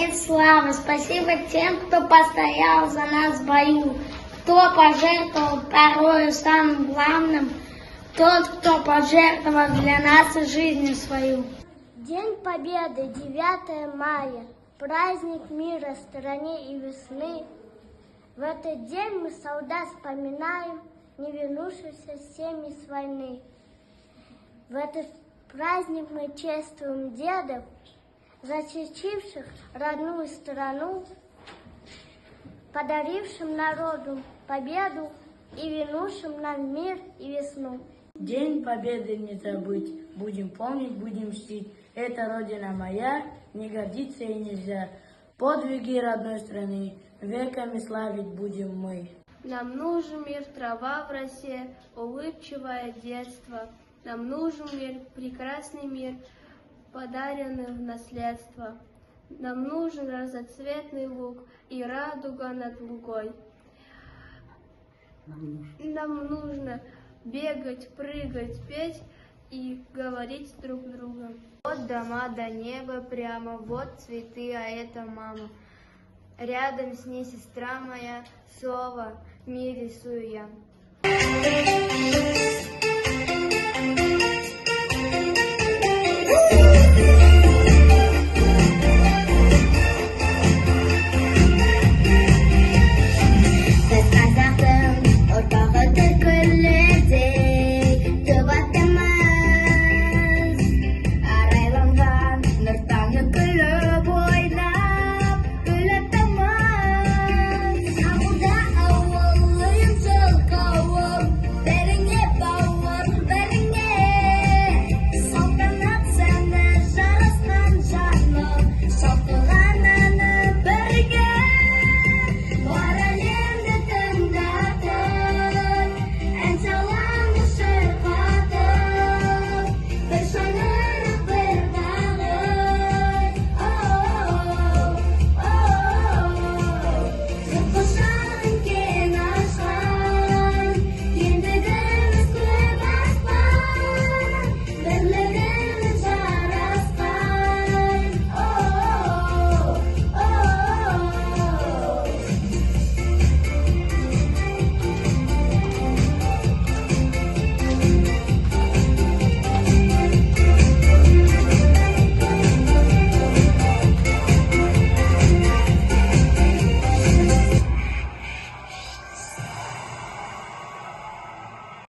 конец славы. Спасибо тем, кто постоял за нас в бою, кто пожертвовал порою самым главным, тот, кто пожертвовал для нас жизнь свою. День Победы, 9 мая, праздник мира, стране и весны. В этот день мы солдат вспоминаем, не вернувшихся семьи с войны. В этот праздник мы чествуем дедов, защитивших родную страну, подарившим народу победу и вернувшим нам мир и весну. День Победы не забыть, будем помнить, будем мстить. Это Родина моя, не гордиться и нельзя. Подвиги родной страны веками славить будем мы. Нам нужен мир, трава в росе, улыбчивое детство. Нам нужен мир, прекрасный мир, подаренный в наследство. Нам нужен разноцветный луг и радуга над лугой. Нам нужно бегать, прыгать, петь и говорить друг с другом. Вот дома до неба прямо, вот цветы, а это мама. Рядом с ней сестра моя, слово в мире рисую я.